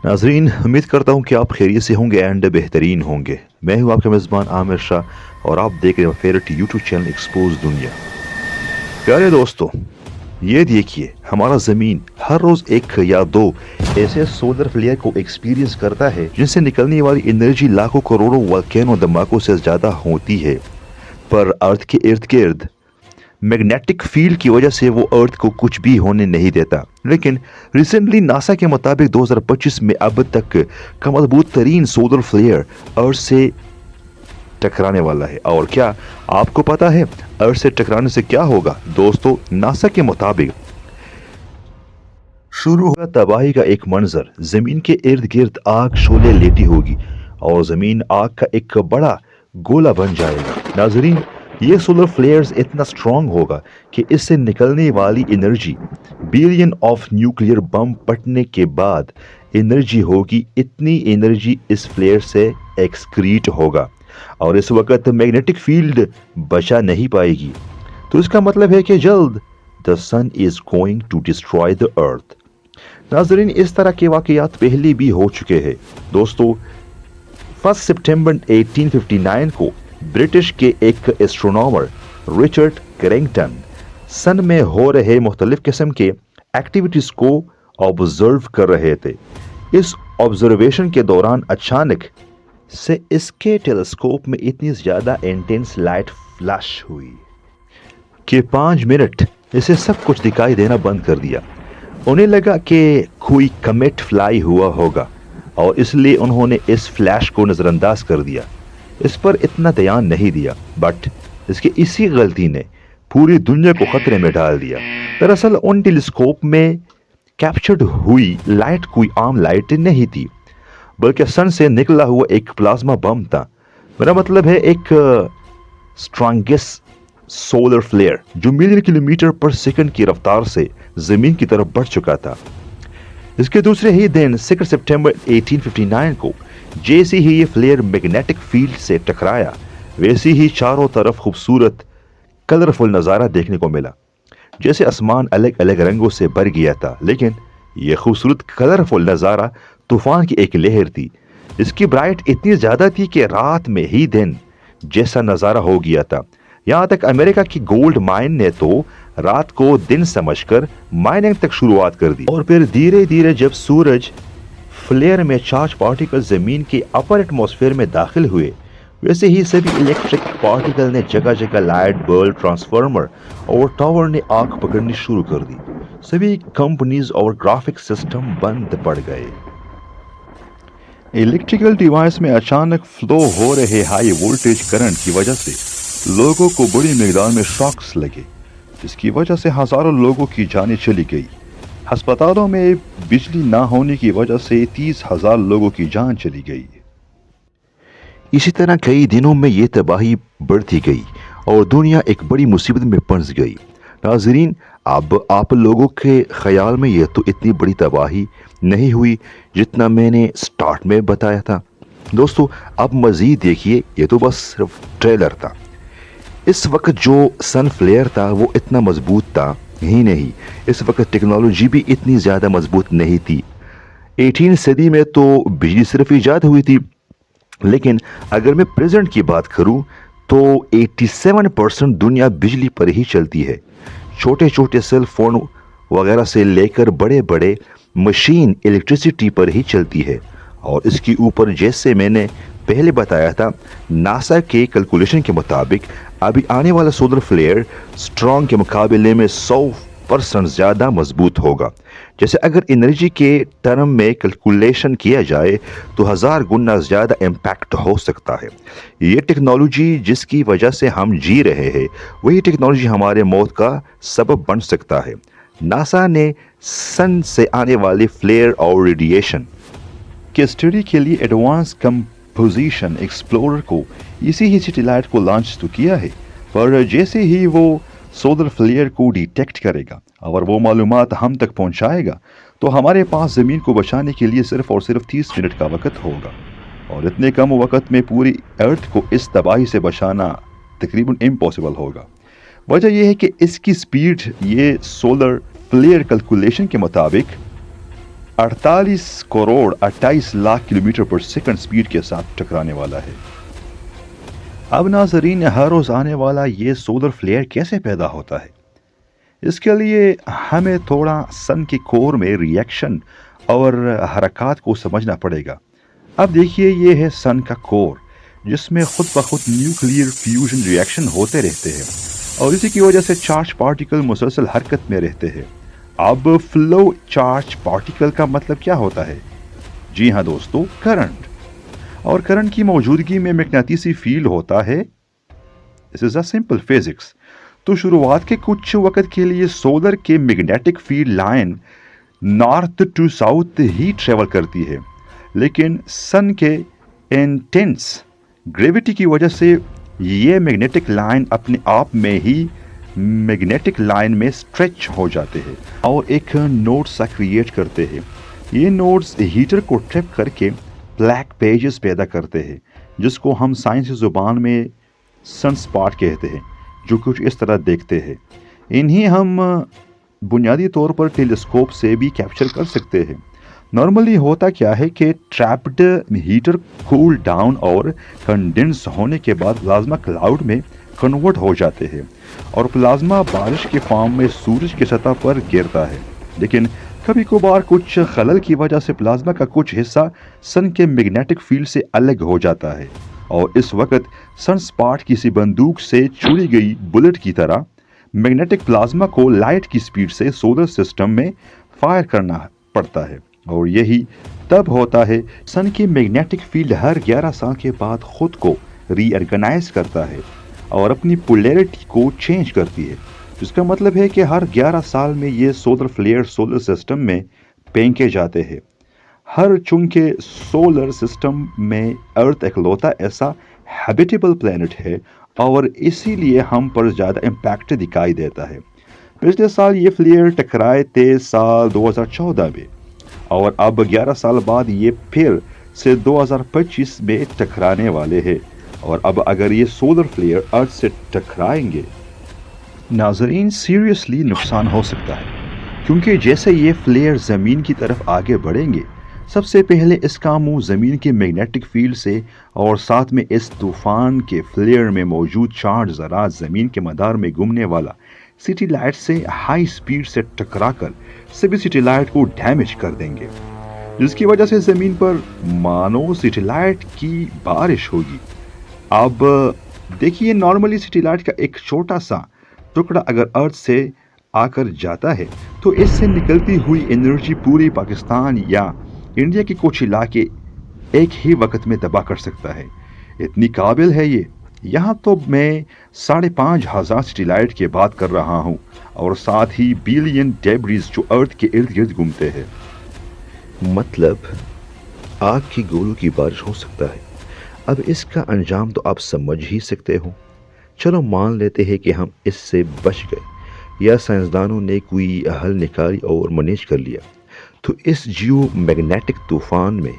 नाजरीन, उम्मीद करता हूँ कि आप खैरियत से होंगे एंड बेहतरीन होंगे। मैं हूँ आपका मेज़बान आमिर शाह और आप देख रहे हैं फेवरेट यूट्यूब चैनल एक्सपोज दुनिया। प्यारे दोस्तों, ये देखिए हमारा ज़मीन हर रोज़ एक या दो ऐसे सोलर फ्लेयर को एक्सपीरियंस करता है जिनसे निकलने वाली एनर्जी लाखों करोड़ों वोल्केनो धमाकों से ज़्यादा होती है। पर अर्थ के इर्द गिर्द मैग्नेटिक फील्ड की वजह से वो अर्थ को कुछ भी होने नहीं देता। लेकिन रिसेंटली नासा के मुताबिक 2025 में अब तक का मजबूत तरीन सोलर फ्लेयर अर्थ से टकराने वाला है। और क्या आपको पता है अर्थ से टकराने से क्या होगा? दोस्तों, नासा के मुताबिक शुरू होगा तबाही का एक मंजर। जमीन के इर्द गिर्द आग शोले लेती होगी और जमीन आग का एक बड़ा गोला बन जाएगा। नाजरीन, ये सोलर फ्लेयर्स इतना स्ट्रांग होगा कि इससे निकलने वाली energy billion of nuclear bomb फटने के बाद एनर्जी होगी। इतनी एनर्जी इस फ्लेयर से एक्सक्रीट होगा और इस वक्त मैग्नेटिक फील्ड बचा नहीं पाएगी। तो इसका मतलब है कि जल्द the sun is going to destroy the earth. नाजरीन, इस तरह के वाकयात पहले भी हो चुके हैं। दोस्तों, 1 सितंबर 1859 को ब्रिटिश के एक एस्ट्रोनॉमर रिचर्ड कैरिंगटन सन में हो रहे मुख्तलिफ किस्म के एक्टिविटीज को ऑब्जर्व कर रहे थे। इस ऑब्जर्वेशन के दौरान अचानक से इसके टेलीस्कोप में इतनी ज्यादा इंटेंस लाइट फ्लैश हुई कि 5 मिनट इसे सब कुछ दिखाई देना बंद कर दिया। उन्हें लगा कि कोई कमेट फ्लाई हुआ होगा और इसलिए उन्होंने इस फ्लैश को नज़रअंदाज कर दिया। इस पर इतना ध्यान नहीं दिया, बट इसकी इसी गलती ने पूरी दुनिया को खतरे में डाल दिया। दरअसल उन टेलीस्कोप में कैप्चर्ड हुई लाइट कोई आम लाइट नहीं थी, बल्कि सन से निकला हुआ एक प्लाज्मा बम था। मेरा मतलब है एक स्ट्रॉन्गेस्ट सोलर फ्लेयर जो मिलियन किलोमीटर पर सेकंड की रफ्तार से जमीन की तरफ बढ़ चुका था। इसके दूसरे ही दिन 6 सितंबर 1859 को जैसे ही ये फ्लेयर मैग्नेटिक फील्ड से टकराया, वैसे ही चारों तरफ खूबसूरत कलरफुल नज़ारा देखने को मिला, जैसे आसमान अलग अलग रंगों से भर गया था। लेकिन यह खूबसूरत कलरफुल नज़ारा तूफान की एक लहर थी। इसकी ब्राइट इतनी ज़्यादा थी कि रात में ही दिन जैसा नज़ारा हो गया था। यहाँ तक अमेरिका की गोल्ड माइन ने तो रात को दिन समझकर माइनिंग तक शुरुआत कर दी। और फिर धीरे धीरे जब सूरज फ्लेयर में चार्ज पार्टिकल जमीन के अपर एटमॉस्फेयर में दाखिल हुए, वैसे ही सभी इलेक्ट्रिक पार्टिकल ने जगह जगह लाइट बल्ब, ट्रांसफार्मर और टावर ने आग पकड़नी शुरू कर दी। सभी कंपनीज और ग्राफिक सिस्टम बंद पड़ गए। इलेक्ट्रिकल डिवाइस में अचानक फ्लो हो रहे हाई वोल्टेज करंट की वजह से लोगों को बड़ी मिकदार में शॉक्स लगे, जिसकी वजह से हजारों लोगों की जानें चली गई। अस्पतालों में बिजली ना होने की वजह से 30,000 लोगों की जान चली गई। इसी तरह कई दिनों में ये तबाही बढ़ती गई और दुनिया एक बड़ी मुसीबत में फंस गई। नाजरीन, अब आप लोगों के ख्याल में यह तो इतनी बड़ी तबाही नहीं हुई जितना मैंने स्टार्ट में बताया था। दोस्तों, अब मज़ीद देखिए, ये तो बस सिर्फ ट्रेलर था। इस वक्त जो सन फ्लेयर था वो इतना मजबूत था ही नहीं, इस वक्त टेक्नोलॉजी भी इतनी ज़्यादा मजबूत नहीं थी। 18वीं सदी में तो बिजली सिर्फ ईजाद हुई थी, लेकिन अगर मैं प्रेजेंट की बात करूं तो 87% दुनिया बिजली पर ही चलती है। छोटे छोटे सेल फोन वगैरह से लेकर बड़े बड़े मशीन इलेक्ट्रिसिटी पर ही चलती है। और इसके ऊपर जैसे मैंने पहले बताया था, नासा के कैलकुलेशन के मुताबिक अभी आने वाला सोलर फ्लेयर स्ट्रॉन्ग के मुकाबले में 100% ज़्यादा मजबूत होगा। जैसे अगर एनर्जी के टर्म में कैलकुलेशन किया जाए तो 1000 गुना ज़्यादा इम्पैक्ट हो सकता है। ये टेक्नोलॉजी जिसकी वजह से हम जी रहे हैं, वही टेक्नोलॉजी हमारे मौत का सबब बन सकता है। नासा ने सन से आने वाले फ्लेयर और रेडिएशन के स्टडी के लिए एडवांस कंपोजिशन एक्सप्लोरर को इसी ही सैटेलाइट को लॉन्च तो किया है, पर जैसे ही वो सोलर फ्लेयर को डिटेक्ट करेगा और वो मालूमात हम तक पहुंचाएगा, तो हमारे पास ज़मीन को बचाने के लिए सिर्फ और सिर्फ 30 मिनट का वक्त होगा। और इतने कम वक्त में पूरी अर्थ को इस तबाही से बचाना तकरीबन इम्पॉसिबल होगा। वजह यह है कि इसकी स्पीड, ये सोलर फ्लेयर कैलकुलेशन के मुताबिक 48 करोड़ 28 लाख किलोमीटर पर सेकंड स्पीड के साथ टकराने वाला है। अब नाजरीन, हर रोज आने वाला ये सोलर फ्लेयर कैसे पैदा होता है? इसके लिए हमें थोड़ा सन के कोर में रिएक्शन और हरकत को समझना पड़ेगा। अब देखिए, ये है सन का कोर, जिसमें खुद ब खुद न्यूक्लियर फ्यूजन रिएक्शन होते रहते हैं और इसी की वजह से चार्ज पार्टिकल मुसलसल हरकत में रहते हैं। अब फ्लो चार्ज पार्टिकल का मतलब क्या होता है? जी हाँ दोस्तों, करंट। और करंट की मौजूदगी में मैग्नेटिसी फील्ड होता है। This is a simple physics. तो शुरुआत के कुछ वक्त के लिए सोलर के magnetic field line north to south ही ट्रेवल करती है, लेकिन सन के इंटेंस ग्रेविटी की वजह से ये मैग्नेटिक लाइन अपने आप में ही मैग्नेटिक लाइन में स्ट्रेच हो जाते हैं और एक नोड सा क्रिएट करते हैं। ये नोड्स हीटर को ट्रैप करके ब्लैक पेजेस पैदा करते हैं, जिसको हम साइंसी ज़ुबान में सन स्पॉट कहते हैं, जो कुछ इस तरह देखते हैं। इन्हें हम बुनियादी तौर पर टेलीस्कोप से भी कैप्चर कर सकते हैं। नॉर्मली होता क्या है कि ट्रैप्ड हीटर कूल डाउन और कंडेंस होने के बाद प्लाज्मा क्लाउड में कन्वर्ट हो जाते हैं और प्लाज्मा बारिश के फॉर्म में सूरज की सतह पर गिरता है। लेकिन कभी कभार कुछ खलल की वजह से प्लाज्मा का कुछ हिस्सा सन के मैग्नेटिक फील्ड से अलग हो जाता है और इस वक्त सन स्पॉट किसी बंदूक से छुड़ी गई बुलेट की तरह मैग्नेटिक प्लाज्मा को लाइट की स्पीड से सोलर सिस्टम में फायर करना पड़ता है। और यही तब होता है सन की मैग्नेटिक फील्ड हर 11 साल के बाद खुद को रीऑर्गेनाइज करता है और अपनी पोलैरिटी को चेंज करती है, जिसका मतलब है कि हर 11 साल में ये सोलर फ्लेयर सोलर सिस्टम में फेंके जाते हैं। हर चूंकि सोलर सिस्टम में अर्थ इकलौता ऐसा हैबिटेबल प्लैनेट है और इसीलिए हम पर ज़्यादा इम्पैक्ट दिखाई देता है। पिछले साल ये फ्लेयर टकराए थे साल 2014 में और अब 11 साल बाद ये फिर से 2025 में टकराने वाले हैं। और अब अगर ये सोलर फ्लेयर अर्थ से टकराएंगे, नाजरीन, सीरियसली नुकसान हो सकता है, क्योंकि जैसे ये फ्लेयर ज़मीन की तरफ आगे बढ़ेंगे, सबसे पहले इसका मुंह ज़मीन के मैग्नेटिक फील्ड से और साथ में इस तूफान के फ्लेयर में मौजूद चार्ज ज़रात ज़मीन के मदार में घूमने वाला सैटेलाइट से हाई स्पीड से टकराकर सभी सैटेलाइट को डैमेज कर देंगे, जिसकी वजह से ज़मीन पर मानो सैटेलाइट की बारिश होगी। अब देखिए, नॉर्मली सैटेलाइट का एक छोटा सा टुकड़ा अगर अर्थ से आकर जाता है तो इससे निकलती हुई एनर्जी पूरी पाकिस्तान या इंडिया के कुछ इलाके एक ही वक्त में तबाह कर सकता है। इतनी काबिल है ये। यहाँ तो मैं 5,500 सैटेलाइट की बात कर रहा हूँ और साथ ही बिलियन डेब्रिस जो अर्थ के इर्द गिर्द घूमते हैं। मतलब आग की गोलों की बारिश हो सकता है। अब इसका अंजाम तो आप समझ ही सकते हो। चलो मान लेते हैं कि हम इससे बच गए या साइंसदानों ने कोई हल निकाली और मैनेज कर लिया, तो इस जियो मैग्नेटिक तूफान में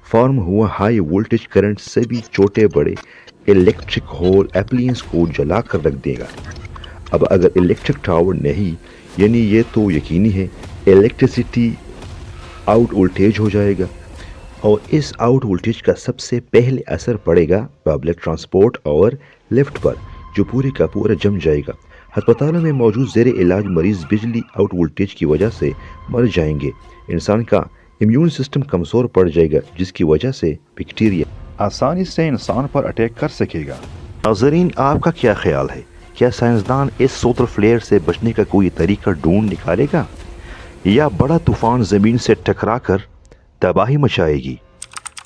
फॉर्म हुआ हाई वोल्टेज करंट सभी छोटे बड़े इलेक्ट्रिक होल एप्लियंस को जला कर रख देगा। अब अगर इलेक्ट्रिक टावर नहीं, यानी ये तो यकीनी है इलेक्ट्रिसिटी आउट वोल्टेज हो जाएगा और इस आउट वोल्टेज का सबसे पहले असर पड़ेगा पब्लिक ट्रांसपोर्ट और लिफ्ट पर, जो पूरे का पूरा जम जाएगा। अस्पतालों में मौजूद ज़ेरे इलाज मरीज बिजली आउट वोल्टेज की वजह से मर जाएंगे। इंसान का इम्यून सिस्टम कमज़ोर पड़ जाएगा, जिसकी वजह से बैक्टीरिया आसानी से इंसान पर अटैक कर सकेगा। नाज़रीन, आपका क्या ख्याल है? क्या साइंसदान इस सोलर फ्लेयर से बचने का कोई तरीका ढूंढ निकालेगा या बड़ा तूफान ज़मीन से टकरा कर तबाही मचाएगी?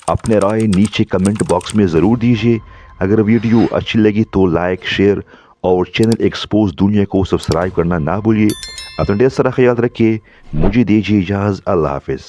अपने राय नीचे कमेंट बॉक्स में ज़रूर दीजिए। अगर वीडियो अच्छी लगी तो लाइक, शेयर और चैनल एक्सपोज दुनिया को सब्सक्राइब करना ना भूलिए। अपना ढेर सारा ख्याल रखिए। मुझे दीजिए इजाज़त। अल्लाह हाफिज़।